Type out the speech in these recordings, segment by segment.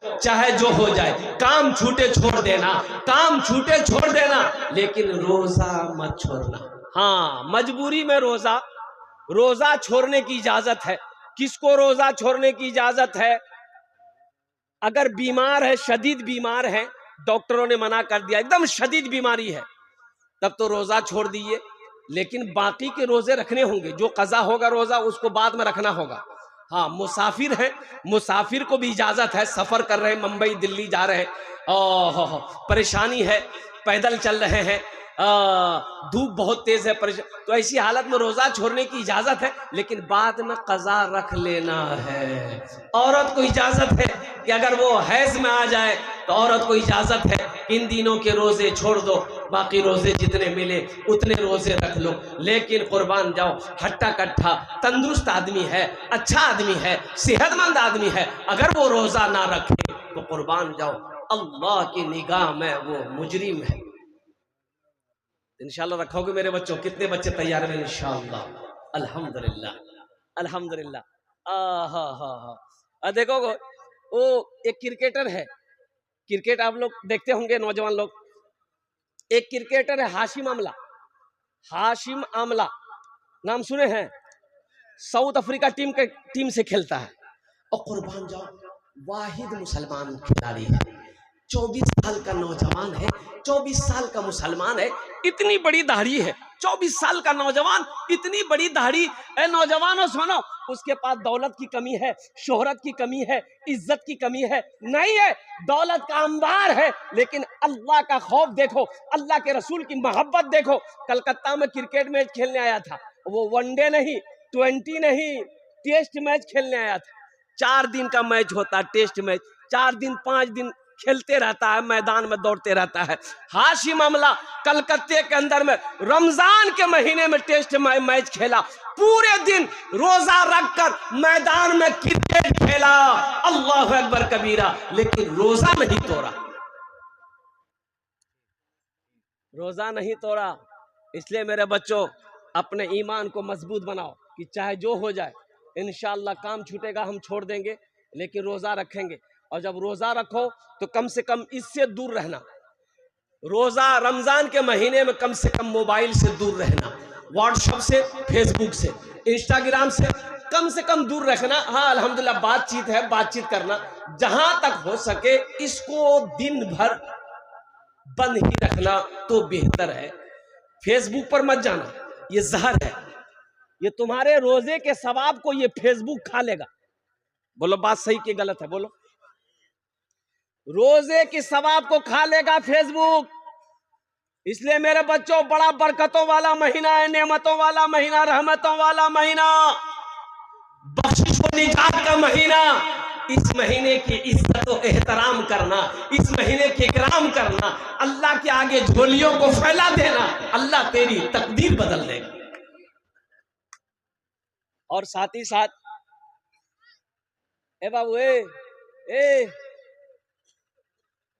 चाहे जो हो जाए, काम छूटे छोड़ देना, काम छूटे छोड़ देना, लेकिन रोजा मत छोड़ना। हाँ, मजबूरी में रोजा, रोजा छोड़ने की इजाजत है। किसको रोजा छोड़ने की इजाजत है? अगर बीमार है, शदीद बीमार है, डॉक्टरों ने मना कर दिया, एकदम शदीद बीमारी है, तब तो रोजा छोड़ दीजिए। लेकिन बाकी के रोजे रखने होंगे, जो कज़ा होगा रोजा उसको बाद में रखना होगा। हाँ, मुसाफिर है, मुसाफिर को भी इजाजत है, सफर कर रहे हैं, मुंबई दिल्ली जा रहे हैं, ओह परेशानी है, पैदल चल रहे हैं, धूप बहुत तेज है, तो ऐसी हालत में रोजा छोड़ने की इजाजत है, लेकिन बाद में कज़ा रख लेना है। औरत को इजाजत है कि अगर वो हैज में आ जाए तो औरत को इजाजत है कि इन दिनों के रोजे छोड़ दो, बाकी रोजे जितने मिले उतने रोजे रख लो। लेकिन कुर्बान जाओ, हट्टा कट्ठा तंदुरुस्त आदमी है, अच्छा आदमी है, सेहतमंद आदमी है, अगर वो रोजा ना रखे तो कुर्बान जाओ, अल्लाह की निगाह में वो मुजरिम है। इंशाल्लाह रखोगे मेरे बच्चों? कितने बच्चे तैयार हैं? इंशाल्लाह, अल्हम्दुलिल्लाह, अल्हम्दुलिल्लाह। हाँ, देखो वो एक क्रिकेटर है, क्रिकेट आप लोग देखते होंगे, नौजवान लोग। एक क्रिकेटर है हाशिम आमला, हाशिम आमला नाम सुने हैं? साउथ अफ्रीका टीम से खेलता है, और कुर्बान जाओ, वाहिद मुसलमान खिलाड़ी है, 24 साल का नौजवान है, 24 साल का मुसलमान है, इतनी बड़ी दाढ़ी है, 24 साल का नौजवान, इतनी बड़ी दाढ़ी है। नौजवानों सुनो, उसके पास दौलत की कमी है, शोहरत की कमी है, इज्जत की कमी है नहीं है, दौलत का अंबार है, लेकिन अल्लाह का खौफ देखो, अल्लाह के रसूल की मोहब्बत देखो। कलकत्ता में क्रिकेट मैच खेलने आया था, वो वनडे नहीं, 20 नहीं, टेस्ट मैच खेलने आया था। 4 दिन का मैच होता, टेस्ट मैच 4 दिन 5 दिन खेलते रहता है, मैदान में दौड़ते रहता है। हाशिम आमला कलकत्ते के अंदर में रमजान के महीने में टेस्ट मैच खेला, पूरे दिन रोजा रखकर मैदान में क्रिकेट खेला, अल्लाहु अकबर कबीरा, लेकिन रोजा नहीं तोड़ा, रोजा नहीं तोड़ा। इसलिए मेरे बच्चों, अपने ईमान को मजबूत बनाओ कि चाहे जो हो जाए, इंशाअल्लाह काम छूटेगा हम छोड़ देंगे, लेकिन रोजा रखेंगे। और जब रोजा रखो तो कम से कम इससे दूर रहना, रोजा रमजान के महीने में कम से कम मोबाइल से दूर रहना, व्हाट्सएप से, फेसबुक से, इंस्टाग्राम से कम दूर रखना। हाँ अल्हम्दुलिल्लाह बातचीत है, बातचीत करना, जहां तक हो सके इसको दिन भर बंद ही रखना तो बेहतर है। फेसबुक पर मत जाना, ये जहर है, ये तुम्हारे रोजे के सवाब को ये फेसबुक खा लेगा। बोलो बात सही कि गलत है? बोलो। रोजे के सवाब को खा लेगा फेसबुक। इसलिए मेरे बच्चों, बड़ा बरकतों वाला महीना है, नेमतों वाला महीना, रहमतों वाला महीना, बख्शिश व निजात का महीना। इस महीने की इज्जत और एहतराम करना, इस महीने के इकराम करना, अल्लाह के आगे झोलियों को फैला देना, अल्लाह तेरी तकदीर बदल देगा। और साथ ही साथ ए बाबू, ए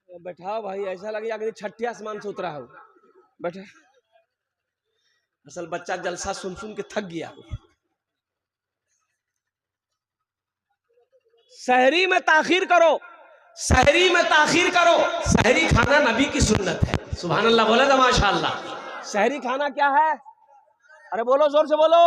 बैठाओ भाई, ऐसा लगे अगले छठे आसमान से उतरा हो, बैठा। असल बच्चा जलसा सुन सुन के थक गया। सहरी में ताखीर करो, सहरी में ताखीर करो। सहरी खाना नबी की सुन्नत है, सुभान अल्लाह बोले तो माशाअल्लाह। सहरी खाना क्या है? अरे बोलो, जोर से बोलो।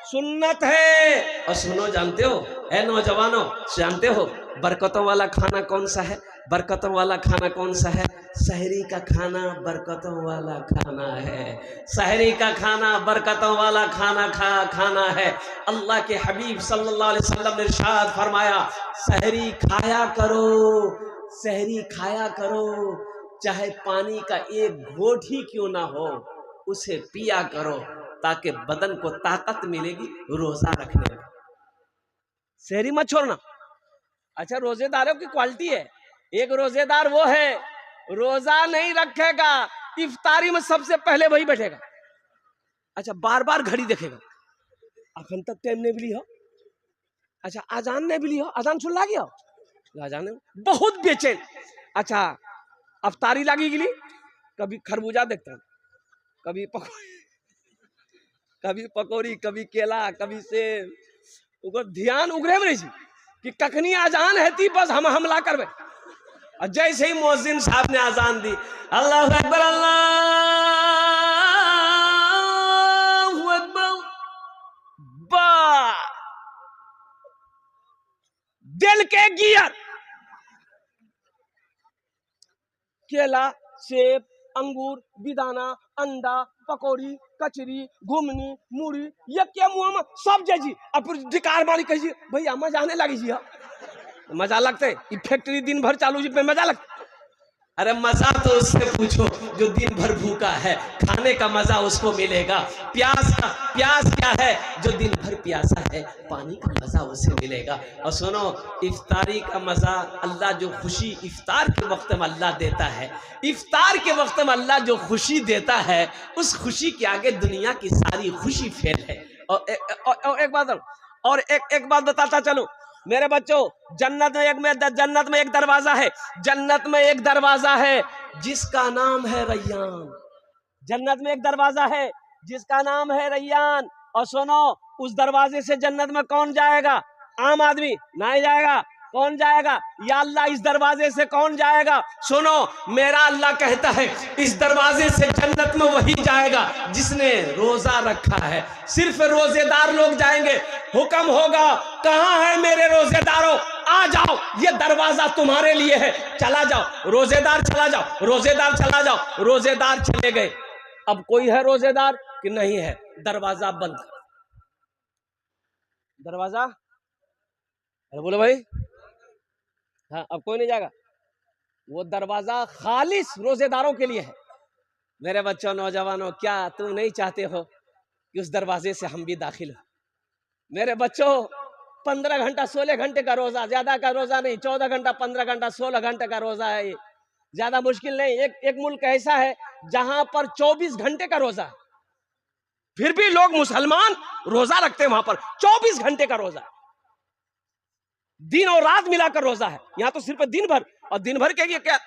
सुन्नत है। और सुनो, जानते हो है नौजवानों, जानते हो बरकतों वाला खाना कौन सा है? बरकतों वाला खाना कौन सा है? सहरी का खाना बरकतों वाला खाना है, सहरी का खाना बरकतों वाला खाना है। अल्लाह के हबीब सल्लल्लाहु अलैहि वसल्लम ने इरशाद फरमाया, सहरी खाया करो, सहरी खाया करो, चाहे पानी का एक घोंट ही क्यों ना हो, उसे पिया करो, ताकि बदन को ताकत मिलेगी रोजा रखने में। सहरी मत छोड़ना। अच्छा, रोजेदारों की क्वालिटी है, एक रोजेदार वो है रोजा नहीं रखेगा, इफ्तारी में सबसे पहले वही बैठेगा। अच्छा, बार बार घड़ी देखेगा, अखन तक टाइम नहीं मिली हो। अच्छा, आजान नहीं मिली हो, आजान सुन ला गया, आजान बहुत बेचैन। अच्छा, अफ्तारी लागी गिली, कभी खरबूजा देखता, कभी कभी पकौड़ी, कभी केला, कभी सेब, ध्यान उगरे में नहीं। कि कखनी अजान है थी बस हम हमला करवे। और जैसे ही मुअज्जिन साहब ने अजान दी, अल्लाहु अकबर अल्लाहु अकबर, बा दिल के गियर, केला, सेब, अंगूर, बिदाना, अंडा, पकौड़ी, कचरी, घुमनी, मूढ़ी, ये क्या मुँह में सब जैसी। अब फिर धिकार मारी कही भैया मजा आने लगी जी। मजा लगते फैक्ट्री दिन भर चालू जी पे मजा लगता। अरे मजा तो उससे पूछो जो दिन भर भूखा है, खाने का मजा उसको मिलेगा। प्यास क्या है, जो दिन भर प्यासा है, पानी का मजा उसे मिलेगा। और सुनो, इफ्तारी का मजा, अल्लाह जो खुशी इफ्तार के वक्त में अल्लाह देता है, इफ्तार के वक्त में अल्लाह जो खुशी देता है, उस खुशी के आगे दुनिया की सारी खुशी फेल है। और एक बात बताता चलूं मेरे बच्चों, जन्नत में एक दरवाजा है, जन्नत में एक दरवाजा है जिसका नाम है रैयान। जन्नत में एक दरवाजा है जिसका नाम है रैयान। और सुनो, उस दरवाजे से जन्नत में कौन जाएगा? आम आदमी नहीं जाएगा। कौन जाएगा? या अल्लाह, इस दरवाजे से कौन जाएगा? सुनो, मेरा अल्लाह कहता है इस दरवाजे से जन्नत में वही जाएगा जिसने रोजा रखा है। सिर्फ रोजेदार लोग जाएंगे। हुक्म होगा, कहां है मेरे रोजेदारों, आ जाओ, ये दरवाजा तुम्हारे लिए है, चला जाओ। रोजेदार चला जाओ, रोजेदार चला जाओ। रोजेदार चले गए। अब कोई है रोजेदार कि नहीं है? दरवाजा बंद कर। दरवाजा, अरे बोलो भाई, हाँ, अब कोई नहीं जाएगा। वो दरवाजा खालिस रोजेदारों के लिए है। मेरे बच्चों, नौजवानों, क्या तुम नहीं चाहते हो कि उस दरवाजे से हम भी दाखिल हो? मेरे बच्चों, 15 घंटा 16 घंटे का रोजा, ज्यादा का रोजा नहीं, 14 घंटा 15 घंटा 16 घंटे का रोजा है। ये ज्यादा मुश्किल नहीं। एक मुल्क ऐसा है जहां पर 24 घंटे का रोजा है, फिर भी लोग मुसलमान रोजा रखते हैं। वहां पर 24 घंटे का रोजा, दिन और रात मिलाकर रोजा है। यहाँ तो सिर्फ दिन भर, और दिन भर के क्या?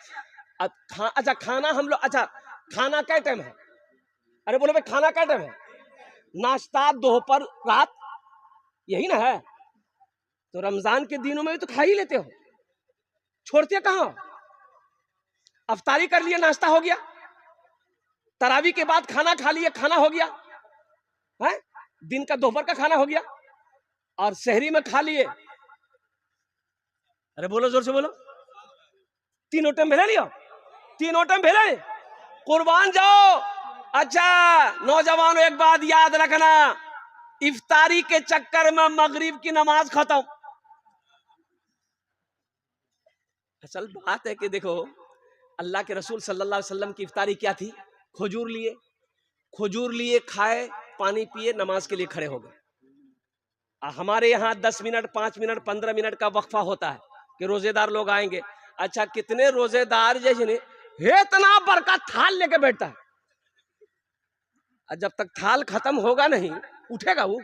अच्छा, खाना हम लोग, अच्छा, खाना क्या टाइम है? अरे बोलो भाई, खाना क्या टाइम है? नाश्ता, दोपहर, रात, यही ना है। तो रमजान के दिनों में तो खा ही लेते हो, छोड़ते कहां? अफ्तारी कर लिए, नाश्ता हो गया, तरावी के बाद खाना खा लिए, खाना हो गया है, दिन का दोपहर का खाना हो गया, और शहरी में खा लिए। अरे बोलो, जोर से बोलो, तीनों टाइम भेले लियो, तीनों टाइम भेले, कुर्बान जाओ। अच्छा नौजवानों, एक बात याद रखना, इफ्तारी के चक्कर में मगरिब की नमाज खत्म। असल बात है कि देखो, अल्लाह के रसूल सल्लल्लाहु अलैहि वसल्लम की इफ्तारी क्या थी? खजूर लिए, खाए, पानी पिए, नमाज के लिए खड़े हो गए। हमारे यहाँ 10 मिनट, 5 मिनट, 15 मिनट का वक्फा होता है कि रोजेदार लोग आएंगे। अच्छा, कितने रोजेदार जैसे इतना बड़का थाल लेके बैठता है, जब तक थाल खत्म होगा नहीं उठेगा वो।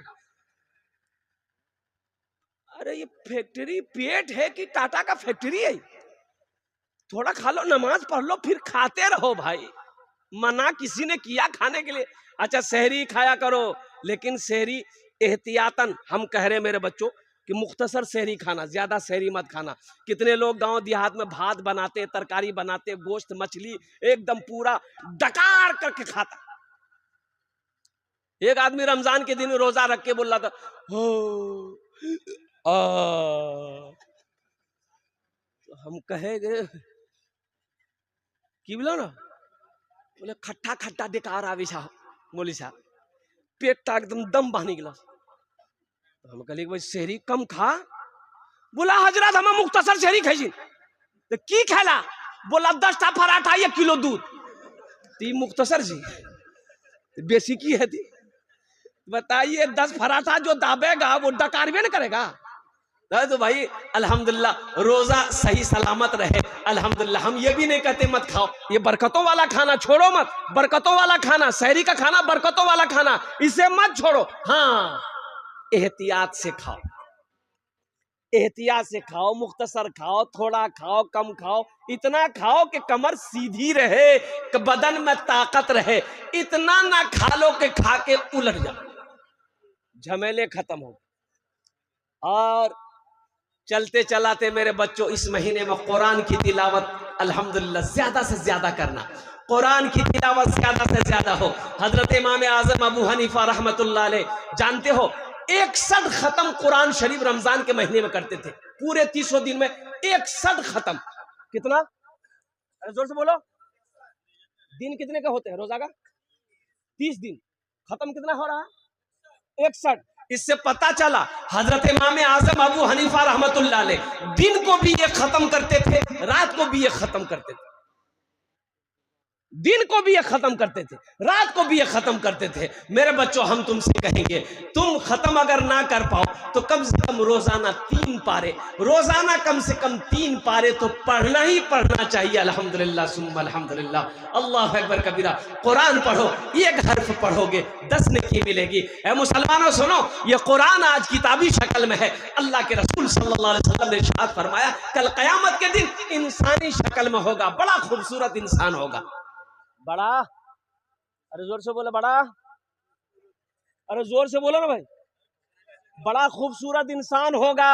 अरे ये फैक्ट्री पेट है कि टाटा का फैक्ट्री है? थोड़ा खा लो, नमाज पढ़ लो, फिर खाते रहो भाई। मना किसी ने किया खाने के लिए? अच्छा, सहरी खाया करो, लेकिन सहरी एहतियातन। हम कह रहे हैं मेरे बच्चों कि मुख्तसर सहरी खाना, ज्यादा सहरी मत खाना। कितने लोग गांव देहात में भात बनाते, तरकारी बनाते, गोश्त मछली एकदम पूरा डकार करके खाता। एक आदमी रमजान के दिन रोजा रख के बोल रहा था, हो तो हम कहेंगे कि बोलो ना, बोले खट्टा खट्टा बेकार आवे साहब, बोली साहब पेट एकदम दम बहने गिला। तो हम कहले भाई शहरी कम खा। बोला हजरत हम मुख्तसर शहरी खाई। तो की खेला? बोला 10 पराठा 1 किलो दूध। ती मुख्तसर जी बेसी की है थी? बताइए, 10 पराठा जो दाबेगा वो डकारवे न करेगा। तो भाई अल्हम्दुलिल्लाह रोजा सही सलामत रहे, अल्हम्दुलिल्लाह। हम ये भी नहीं कहते मत खाओ, ये बरकतों वाला खाना छोड़ो मत, बरकतों वाला खाना, सहरी का खाना बरकतों वाला खाना, इसे मत छोड़ो। हाँ, एहतियात से खाओ, एहतियात से खाओ, मुख्तसर खाओ, थोड़ा खाओ, कम खाओ, इतना खाओ कि कमर सीधी रहे, कि बदन में ताकत रहे। इतना ना खा लो कि खा के उलट जाओ, झमेले खत्म हो। और चलते चलाते मेरे बच्चों इस महीने में कुरान की तिलावत अल्हम्दुलिल्लाह ज्यादा से ज्यादा करना, कुरान की तिलावत ज्यादा से ज्यादा हो। हजरत इमाम आजम अबू हनीफा रहमतुल्लाह अलैह जानते हो 61 खत्म कुरान शरीफ रमजान के महीने में करते थे, पूरे 300 दिन में 61 खत्म। कितना? अरे जोर से बोलो। दिन कितने का होते हैं रोजा का? 30 दिन, खत्म कितना हो रहा है? 61। इससे पता चला हजरत इमाम आजम अबू हनीफा रहमतुल्लाह अलैह दिन को भी ये खत्म करते थे, रात को भी ये खत्म करते थे। दिन को भी ये खत्म करते थे, रात को भी ये खत्म करते थे। मेरे बच्चों हम तुमसे कहेंगे, तुम खत्म अगर ना कर पाओ तो कम से कम रोजाना 3 पारे, रोजाना कम से कम 3 पारे तो पढ़ना ही पढ़ना चाहिए। अल्हम्दुलिल्लाह सुम्मा अल्हम्दुलिल्लाह, अल्लाह अकबर कबीरा। कुरान पढ़ो, एक हर्फ पढ़ोगे 10 नेकी मिलेगी। ऐ मुसलमानों सुनो, ये कुरान आज किताबी शक्ल में है। अल्लाह के रसूल सल्लल्लाहु अलैहि वसल्लम ने इरशाद फरमाया कल क़यामत के दिन इंसानी शक्ल में होगा, बड़ा खूबसूरत इंसान होगा। बड़ा, अरे जोर से बोले बड़ा, अरे जोर से बोलो ना भाई। बड़ा खूबसूरत इंसान होगा,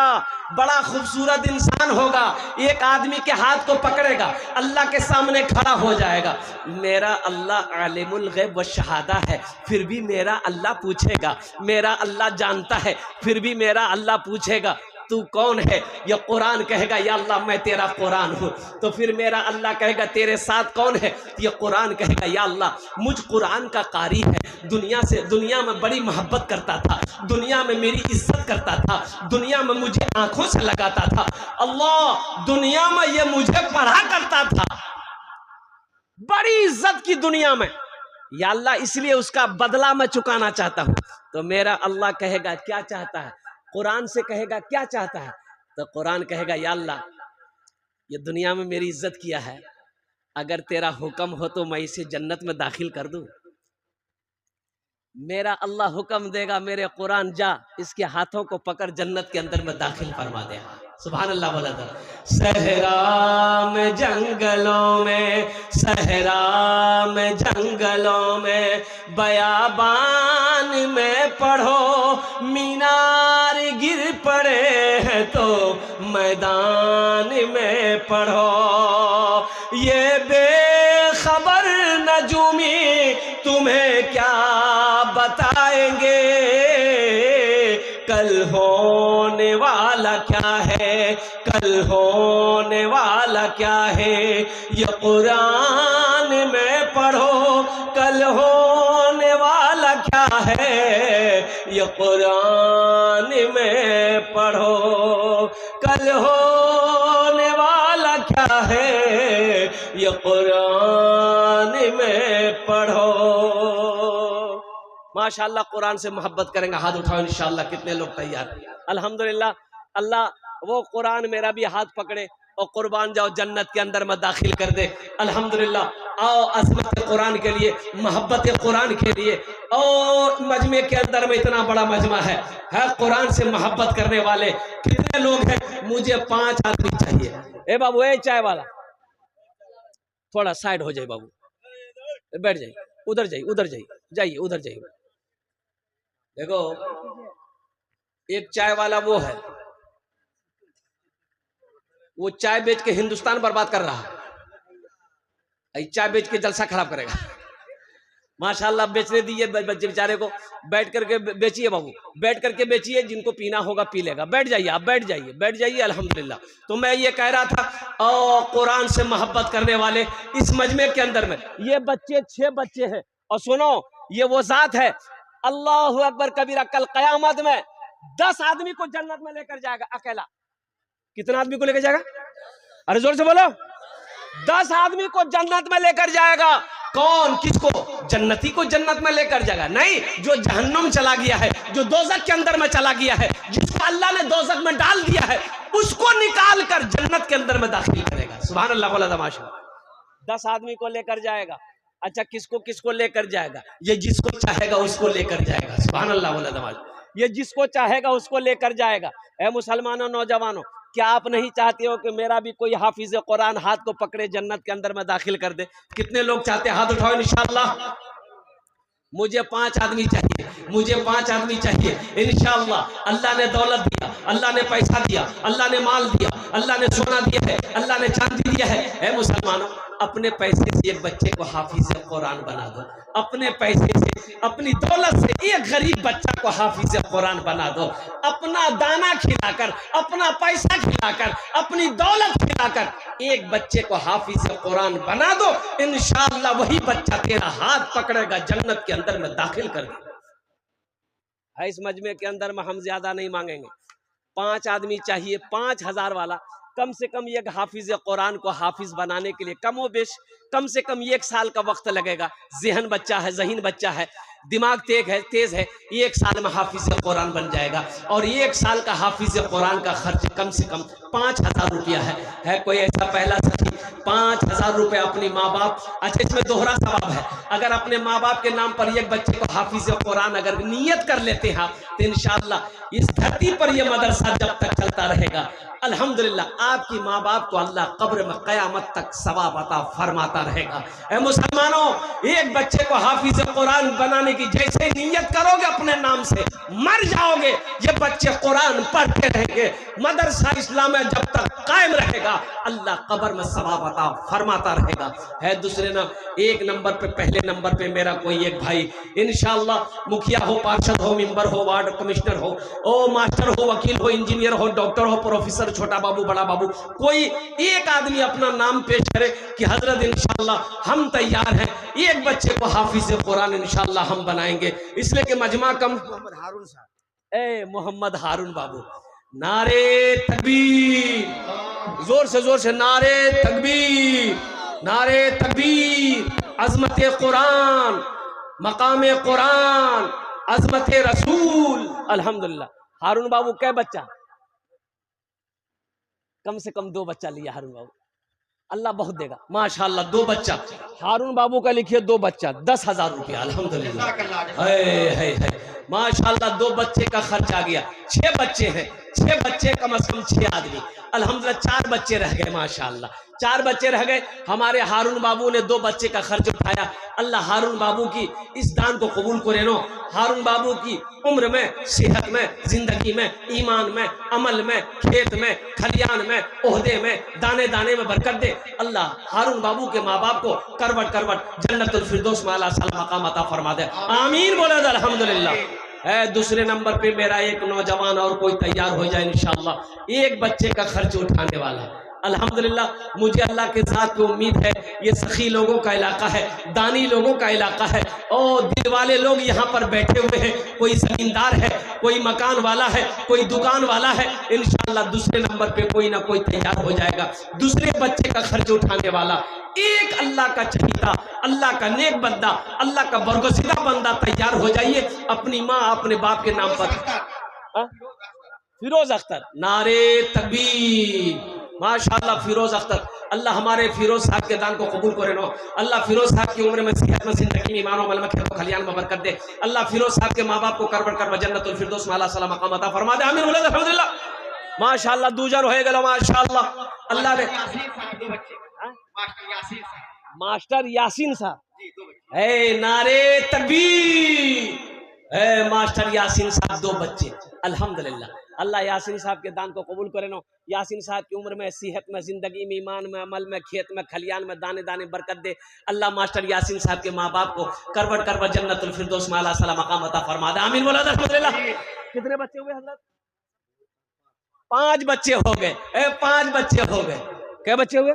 बड़ा खूबसूरत इंसान होगा। एक आदमी के हाथ को पकड़ेगा, अल्लाह के सामने खड़ा हो जाएगा। मेरा अल्लाह आलिमुल गैब व शहादा है, फिर भी मेरा अल्लाह पूछेगा। मेरा अल्लाह जानता है, फिर भी मेरा अल्लाह पूछेगा तू कौन है? ये कुरान कहेगा या अल्लाह मैं तेरा कुरान हूँ। तो फिर मेरा अल्लाह कहेगा तेरे साथ कौन है? ये कुरान कहेगा या अल्लाह मुझ कुरान का कारी है, दुनिया में बड़ी मोहब्बत करता था, दुनिया में मेरी इज्जत करता था, दुनिया में मुझे आंखों से लगाता था। अल्लाह दुनिया में ये मुझे पढ़ा करता था, बड़ी इज्जत की दुनिया में, या अल्लाह इसलिए उसका बदला मैं चुकाना चाहता हूँ। तो मेरा अल्लाह कहेगा क्या चाहता है? कुरान से कहेगा क्या चाहता है? तो कुरान कहेगा या अल्लाह ये दुनिया में मेरी इज्जत किया है, अगर तेरा हुक्म हो तो मैं इसे जन्नत में दाखिल कर दूं। मेरा अल्लाह हुक्म देगा मेरे कुरान जा इसके हाथों को पकड़ जन्नत के अंदर में दाखिल फरमा दे। सुभान अल्लाह बोला था। सहरा में जंगलों में, सहरा में जंगलों में, बयाबान में पढ़ो, मीनार गिर पड़े हैं तो मैदान में पढ़ो। ये बेखबर नजूमी तुम्हें क्या बताएंगे, कल होने वाला क्या है, कल होने वाला क्या है। ये कुरान में पढ़ो, कल होने वाला क्या है। ये कुरान में पढ़ो, कल होने वाला क्या है। ये कुरान में पढ़ो। माशाअल्लाह कुरान से मोहब्बत करेंगे, हाथ उठाओ इंशाअल्लाह। कितने लोग तैयार? अल्हम्दुलिल्लाह। अल्लाह वो कुरान मेरा भी हाथ पकड़े और कुर्बान जाओ जन्नत के अंदर में दाखिल कर दे। अल्हम्दुलिल्लाह। आओ अज़मत कुरान के लिए, मोहब्बत कुरान के लिए। और मजमे के अंदर में इतना बड़ा मजमा है कुरान से मोहब्बत करने वाले कितने लोग हैं? मुझे 5 आदमी चाहिए। ए बाबू, ए चाय वाला थोड़ा साइड हो जाए बाबू, बैठ जाइए, उधर जाइए, उधर जाइए, जाइए उधर जाइए। देखो एक चाय वाला वो है, वो चाय बेच के हिंदुस्तान बर्बाद कर रहा है, चाय बेच के जलसा खराब करेगा। माशाल्लाह बेचने दीजिए बच्चे बेचारे को, बैठ करके बेचिए बाबू, बैठ करके बेचिए, जिनको पीना होगा पी लेगा। बैठ जाइए आप, बैठ जाइए, बैठ जाइए। अल्हम्दुलिल्लाह। तो मैं ये कह रहा था, और कुरान से मोहब्बत करने वाले इस मजमे के अंदर में ये बच्चे 6 बच्चे हैं। और सुनो, ये वो जात है, अल्लाहु अकबर कबीरा, कल कयामत में 10 आदमी को जन्नत में लेकर जाएगा अकेला। कितना आदमी को लेकर जाएगा? अरे जोर से बोलो। 10 आदमी को जन्नत में लेकर जाएगा। कौन? किसको? जन्नती को जन्नत में लेकर जाएगा? नहीं, जो जहन्नम चला गया है, जो दोजख के अंदर में चला गया है, जिसको अल्लाह ने दोजख में डाल दिया है, उसको निकाल कर जन्नत के अंदर में दाखिल करेगा। सुभान अल्लाह बोला तमाशा। 10 आदमी को लेकर जाएगा। अच्छा, किसको किसको लेकर जाएगा? ये जिसको चाहेगा उसको लेकर जाएगा। सुभान अल्लाह बोला तमाशा। ये जिसको चाहेगा उसको लेकर जाएगा। ऐ मुसलमानों, नौजवानों, क्या आप नहीं चाहते हो कि मेरा भी कोई हाफिज कुरान हाथ को पकड़े जन्नत के अंदर में दाखिल कर दे? कितने लोग चाहते हैं? हाथ उठाओ इंशाअल्लाह। मुझे 5 आदमी चाहिए, मुझे 5 आदमी चाहिए। इंशाअल्लाह अल्लाह ने दौलत दिया, अल्लाह ने पैसा दिया, अल्लाह ने माल दिया, अल्लाह ने सोना दिया है, अल्लाह ने चांदी दिया है। ऐ मुसलमानों, अपने पैसे से एक बच्चे को हाफिज कुरान बना दो। अपने पैसे से, अपनी दौलत से एक गरीब बच्चा को हाफिज कुरान बना दो। अपना दाना खिलाकर, अपना पैसा खिलाकर, अपनी दौलत खिलाकर एक बच्चे को हाफिज कुरान बना दो। इंशाअल्लाह वही बच्चा तेरा हाथ पकड़ेगा, जन्नत के अंदर में दाखिल कर देगा। इस मजमे के अंदर में हम ज्यादा नहीं मांगेंगे। 5 आदमी चाहिए, 5000 वाला। कम से कम एक हाफिज कुरान को हाफिज बनाने के लिए कम से कम 1 साल का वक्त लगेगा। ज़हन बच्चा है, ज़हीन बच्चा है, दिमाग तेज है। 1 साल में हाफिज कुरान बन जाएगा। और 1 साल का हाफिज कुरान का खर्च कम से कम 5000 रुपया है। कोई ऐसा पहला सखी 5000 रुपये अपनी माँ बाप, अच्छा इसमें दोहरा सवाब है। अगर अपने माँ बाप के नाम पर एक बच्चे को हाफिज कुरान अगर नियत कर लेते हैं तो इंशाअल्लाह इस धरती पर यह मदरसा जब तक चलता रहेगा, अल्हम्दुलिल्लाह आपकी माँ बाप को अल्लाह कब्र में क़यामत तक सवाब अता फरमाता रहेगा। ऐ मुसलमानों, एक बच्चे को हाफिज कुरान बनाने की जैसे नियत करोगे अपने नाम से, मर जाओगे, ये बच्चे कुरान पढ़ते रहेंगे। मदरसा इस्लाम जब तक कायम रहेगा, अल्लाह कब्र में सवाब अता फरमाता रहेगा। है दूसरे नाम, 1 नंबर पे, पहले नंबर पे मेरा कोई एक भाई, इंशाअल्लाह मुखिया हो, पार्षद हो, मेंबर हो, वार्ड कमिश्नर हो, ओ मास्टर हो, वकील हो, इंजीनियर हो, डॉक्टर हो, प्रोफेसर, छोटा बाबू, बड़ा बाबू, कोई एक आदमी अपना नाम पेश करे कि हजरत इंशाअल्लाह हम तैयार हैं, एक बच्चे को हाफिज कुरान इंशाअल्लाह हम बनाएंगे। इसलिए कि मजमा कम। मोहम्मद हारून बाबू, नारे तकबीर, जोर से नारे तकबीर, नारे तकबीर। अजमत कुरान, मकाम कुरान, अजमत रसूल। अल्हम्दुलिल्लाह। हारून बाबू क्या बच्चा? कम से कम 2 बच्चा लिया हारून बाबू। अल्लाह बहुत देगा माशाअल्लाह। 2 बच्चा हारून बाबू का लिखिए, 2 बच्चा 10,000 रुपया। अल्हम्दुलिल्लाह है माशाअल्लाह। 2 बच्चे का खर्च आ गया। 6 बच्चे हैं, 6 बच्चे कम से कम 6 आदमी। अल्हम्दुलिल्लाह 4 बच्चे रह गए माशाअल्लाह, 4 बच्चे रह गए। हमारे हारून बाबू ने 2 बच्चे का खर्च उठाया। अल्लाह हारून बाबू की इस दान को कबूल करे नो। हारून बाबू की उम्र में, सेहत में, जिंदगी में, ईमान में, अमल में, खेत में, खलियान में, ओहदे में, दाने दाने में बरकत दे। अल्लाह हारून बाबू के माँ बाप को करवट करवट जन्नतुल फिरदौस में आला साला मकाम अता फरमा दे। आमीन बोले अल्हम्दुलिल्लाह। है दूसरे नंबर पे मेरा एक नौजवान और कोई तैयार हो जाए इंशाअल्लाह, एक बच्चे का खर्च उठाने वाला। अल्हम्दुलिल्लाह मुझे अल्लाह के साथ की उम्मीद है, ये सखी लोगों का इलाका है, दानी लोगों का इलाका है, और दिल वाले लोग यहाँ पर बैठे हुए हैं। कोई जमींदार है, कोई मकान वाला है, कोई दुकान वाला है। इंशाअल्लाह दूसरे नंबर पे कोई ना कोई तैयार हो जाएगा, दूसरे बच्चे का खर्च उठाने वाला। एक अल्लाह का चहीता, अल्लाह का नेक बंदा, अल्लाह का बरगुज़िदा बंदा तैयार हो जाइए अपनी माँ अपने बाप के नाम पर। फिरोज अख्तर, नारे तकबीर माशाअल्लाह। फिरोज अख्तर, अल्लाह हमारे फिरोज साहब के दान को कबूल करे नो। अल्लाह फिरोज साहब की उम्र में, सेहत में, जिंदगी में, ईमान और अमल में, खेत और खलियान में बरकत दे। अल्लाह फिरोज साहब के माँ बाप को करवट करवट जन्नतुल फिरदौस में आला साला मकाम अता फरमा दे। आमीन बोले अल्हम्दुलिल्लाह। माशाअल्लाह दूजन हो गए माशाअल्लाह। अल्लाह ने मास्टर यासीन साहब, है नारे तकबीर। है मास्टर यासीन साहब 2 बच्चे। अल्हम्दुलिल्लाह अल्लाह यासीन साहब के दान को कबूल करे नो। यासीन साहब की उम्र में, सेहत में, जिंदगी में, ईमान में, अमल में, खेत में, खलियान में, दाने दाने बरकत दे। अल्लाह मास्टर यासीन साहब के माँ बाप को करवट करवट जन्नतुल फिरदौस में आला साला मकाम अता फरमा दे। आमीन बोला अल्हम्दुलिल्लाह। कितने बच्चे हुए हजरत? 5 बच्चे हो गए। 5 बच्चे हो गए। क्या बच्चे हुए?